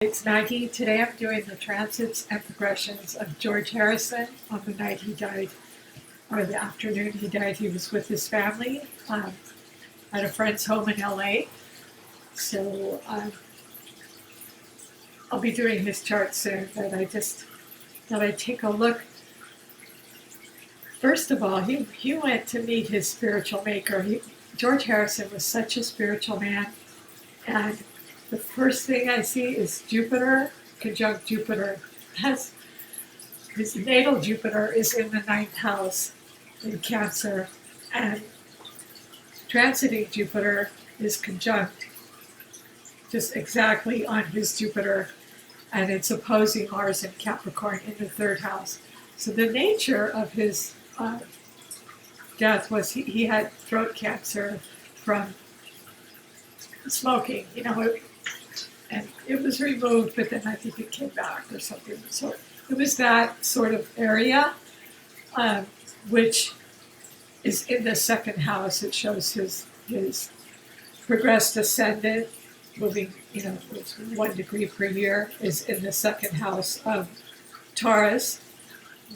It's Maggie. Today I'm doing the transits and progressions of George Harrison on the night he died, or the afternoon he died. He was with his family at a friend's home in LA. So I'll be doing his chart soon, but I just thought I'd take a look. First of all, he went to meet his spiritual maker. George Harrison was such a spiritual man, and the first thing I see is Jupiter conjunct Jupiter. His natal Jupiter is in the ninth house in Cancer, and transiting Jupiter is conjunct just exactly on his Jupiter, and it's opposing Mars in Capricorn in the third house. So the nature of his death was he had throat cancer from smoking, and it was removed, but then I think it came back or something. So it was that sort of area, which is in the second house. It shows his progressed ascendant, moving, 1 degree per year, is in the second house of Taurus,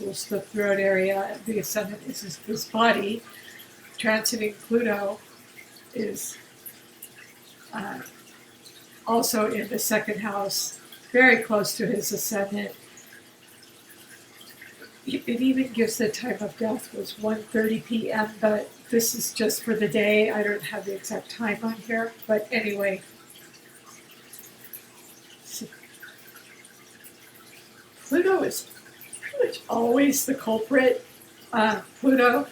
rules the throat area. The ascendant is his body. Transiting Pluto is also in the second house, very close to his ascendant. It even gives the time of death was 1:30 p.m., but this is just for the day. I don't have the exact time on here, but anyway. So Pluto is pretty much always the culprit. Pluto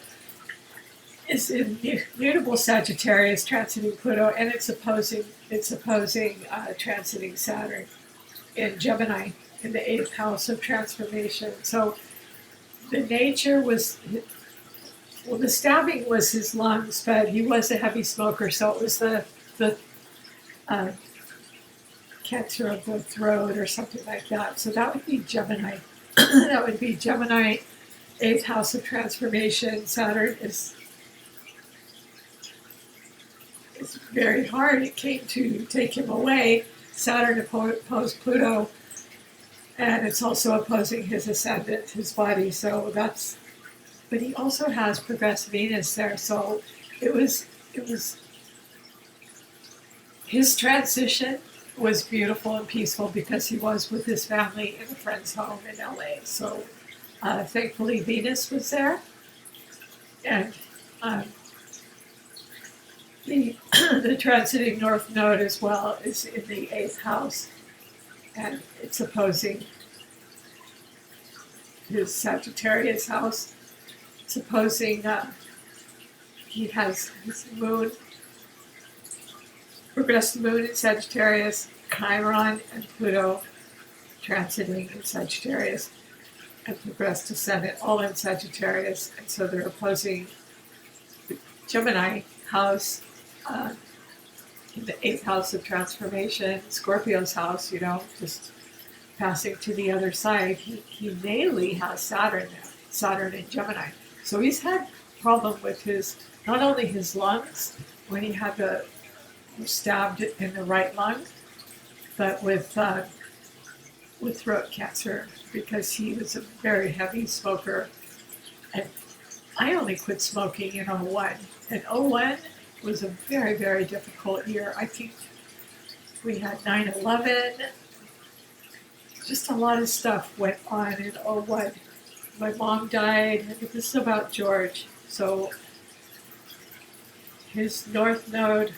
is in mutable Sagittarius, transiting Pluto, and it's opposing transiting Saturn in Gemini in the 8th house of transformation. So the nature was, the stabbing was his lungs, but he was a heavy smoker, so it was the cancer of the throat or something like that. So that would be Gemini. That would be Gemini, 8th house of transformation. Saturn is very hard. It came to take him away. Saturn opposed Pluto, and it's also opposing his ascendant, his body. So but he also has progressed Venus there. So it was his transition was beautiful and peaceful because he was with his family in a friend's home in LA. So thankfully Venus was there, and the transiting North Node as well is in the 8th house, and it's opposing his Sagittarius house. It's opposing, he has his moon, progressed moon in Sagittarius, Chiron and Pluto transiting in Sagittarius, and progressed ascendant all in Sagittarius, and so they're opposing the Gemini house, in the 8th house of transformation, Scorpio's house, just passing to the other side. He natally has Saturn in Gemini. So he's had problem with not only his lungs, when he had stabbed in the right lung, but with throat cancer, because he was a very heavy smoker. And I only quit smoking in '01. And '01 was a very, very difficult year. I think we had 9/11. Just a lot of stuff went on in '01. My mom died. This is about George. So his North Node,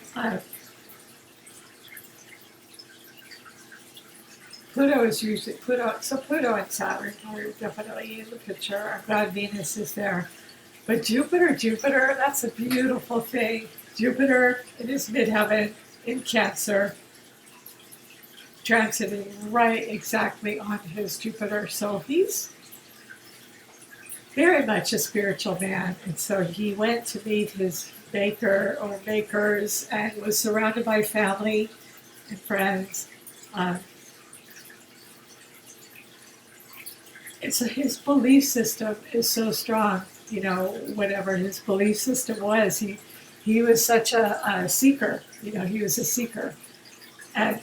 Pluto is usually so Pluto and Saturn are definitely in the picture. I'm glad Venus is there. But Jupiter, that's a beautiful thing. Jupiter in his midheaven in Cancer, transiting right exactly on his Jupiter. So he's very much a spiritual man. And so he went to meet his maker or makers and was surrounded by family and friends. His belief system is so strong. Whatever his belief system was, he was such a seeker. He was a seeker. And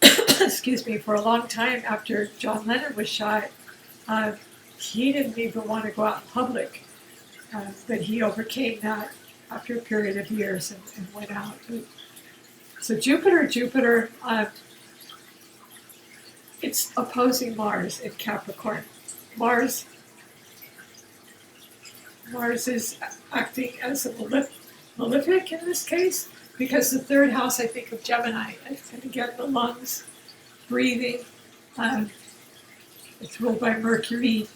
excuse for a long time after John Lennon was shot, uh, he didn't even want to go out in public, but he overcame that after a period of years and went out. So Jupiter, it's opposing Mars in Capricorn. Mars is acting as a malefic in this case, because the third house, I think, of Gemini, and again, the lungs, breathing, it's ruled by Mercury.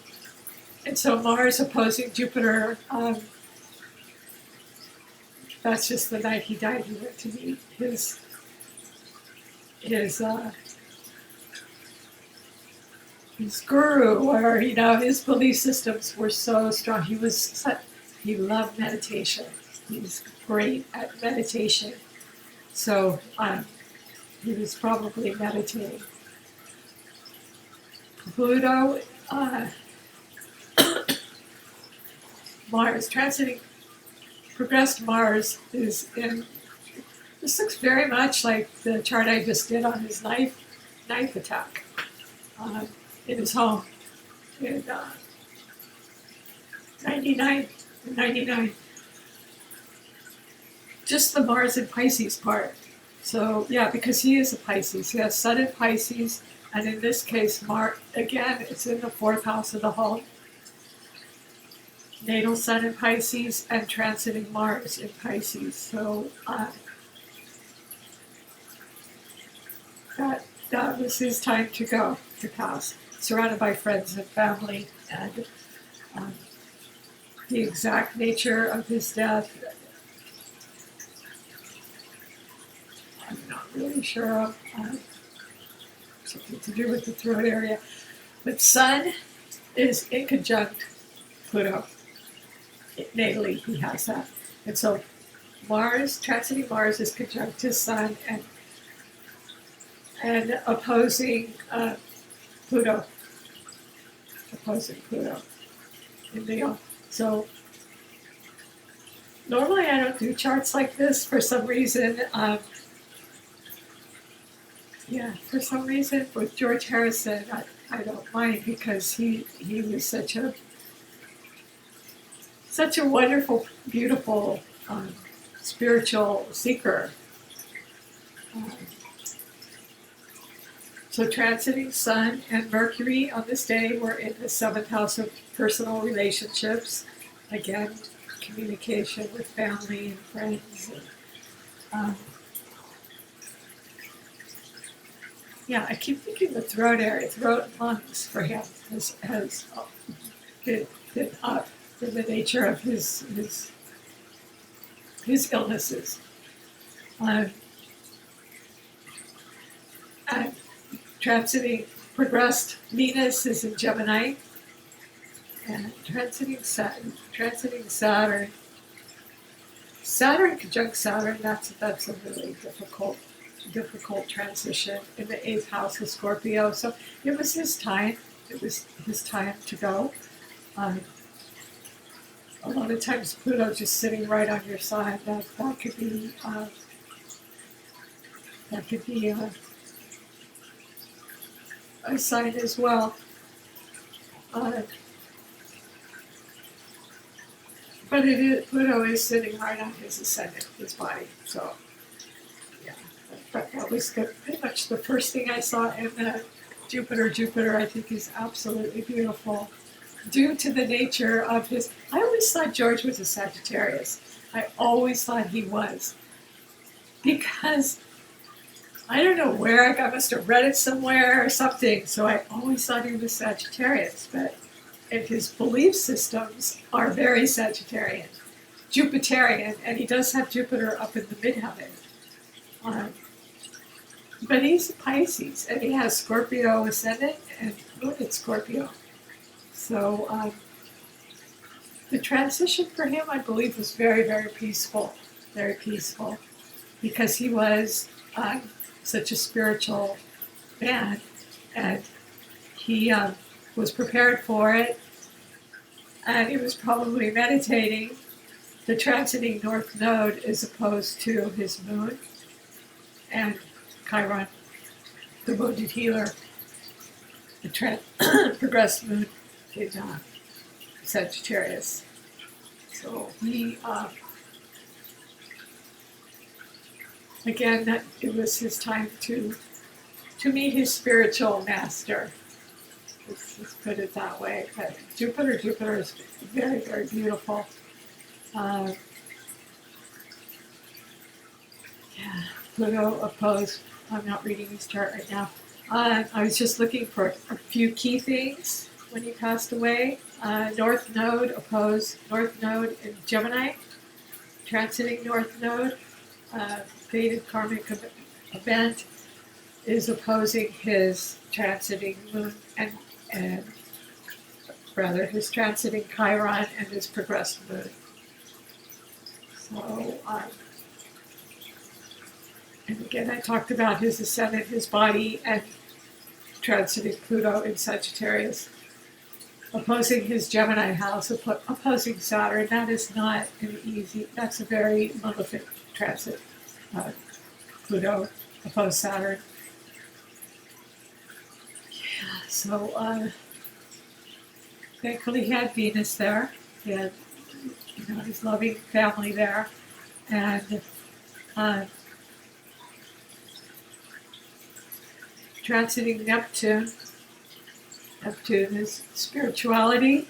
And so Mars opposing Jupiter, that's just the night he died. He went to meet his guru, or his belief systems were so strong. He loved meditation. He's great at meditation. So he was probably meditating. Pluto, Mars, transiting progressed Mars is in. This looks very much like the chart I just did on his knife attack in his home in 99. Just the Mars in Pisces part. So yeah, because he is a Pisces. He has Sun in Pisces, and in this case, Mars, again, it's in the fourth house of the home. Natal Sun in Pisces and transiting Mars in Pisces. So that was his time to go, to pass, surrounded by friends and family, and the exact nature of his death, I'm not really sure of. Something to do with the throat area. But Sun is in conjunct Pluto. Natally, he has that. And so Mars, transiting Mars, is conjunct his Sun and opposing Pluto. Opposing Pluto in Leo. So normally I don't do charts like this for some reason. For some reason with George Harrison, I don't mind, because he was such a wonderful, beautiful, spiritual seeker. So transiting Sun and Mercury on this day, we're in the seventh house of personal relationships. Again, communication with family and friends. And, I keep thinking the throat area, throat and lungs for him has been up in the nature of his illnesses. And transiting progressed Venus is in Gemini, and transiting Saturn. Saturn conjunct Saturn, that's a really difficult transition in the 8th house of Scorpio. So it was his time. It was his time to go. A lot of times Pluto just sitting right on your side. That could be a sign as well. But Pluto is sitting right on his ascendant, his body. So that was pretty much the first thing I saw in Jupiter. I think is absolutely beautiful, due to the nature of his. I always thought George was a Sagittarius. I always thought he was, because I don't know where I must have read it somewhere or something. So I always thought he was Sagittarius, but his belief systems are very Sagittarian, Jupiterian, and he does have Jupiter up in the midheaven. But he's a Pisces, and he has Scorpio ascendant and Moon in Scorpio. So the transition for him, I believe, was very, very peaceful, because he was such a spiritual man, and he was prepared for it, and he was probably meditating. The transiting North Node is opposed to his Moon and Chiron. the wounded healer, the progressed moon in Sagittarius. So he, again, it was his time to meet his spiritual master. Let's put it that way. But Jupiter is very, very beautiful. Yeah, Pluto opposed. I'm not reading his chart right now. I was just looking for a few key things when he passed away. North Node opposed North Node in Gemini, transiting North Node. Fated karmic event is opposing his transiting moon and rather his transiting Chiron and his progressed moon. So, and again, I talked about his ascendant, his body, and transiting Pluto in Sagittarius, opposing his Gemini house, opposing Saturn. That is not an easy, that's a very malefic transit. Pluto opposed Saturn. Yeah, so thankfully he had Venus there. He had, his loving family there. And transiting Neptune. Neptune is spirituality,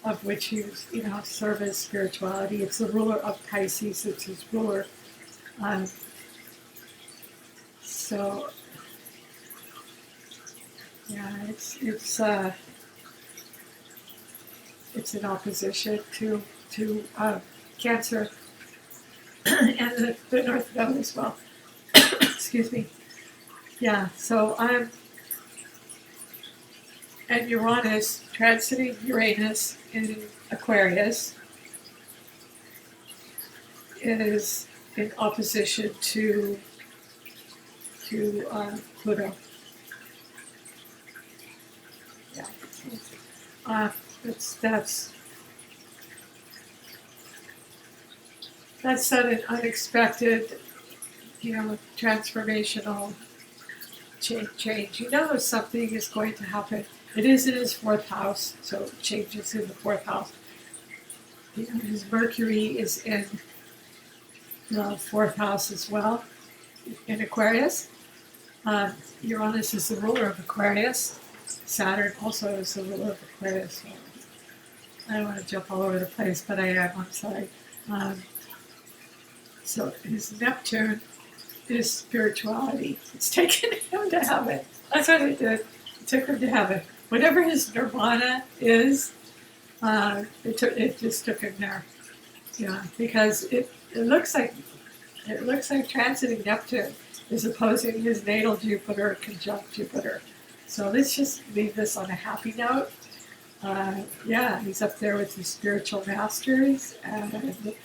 of which he was, service, spirituality. It's the ruler of Pisces, it's his ruler. So, yeah, it's in opposition to Cancer and the North Node as well. Excuse me. Yeah, so and Uranus transiting Uranus in Aquarius is in opposition to Pluto. Yeah, that's an unexpected, transformational change. Something is going to happen. It is in his fourth house, so changes in the fourth house. His Mercury is in the fourth house as well, in Aquarius. Uranus is the ruler of Aquarius. Saturn also is the ruler of Aquarius. So I don't want to jump all over the place, but I am. I'm sorry. So his Neptune is spirituality. It's taken him to heaven. That's what it did. It took him to heaven. Whatever his nirvana is, it just took him there. Yeah, because it looks like transiting Neptune is opposing his natal Jupiter conjunct Jupiter. So let's just leave this on a happy note. Yeah, he's up there with his spiritual masters. And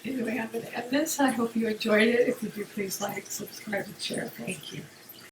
anyway, I'm going to end this. I hope you enjoyed it. If you do, please like, subscribe, and share. Thank you.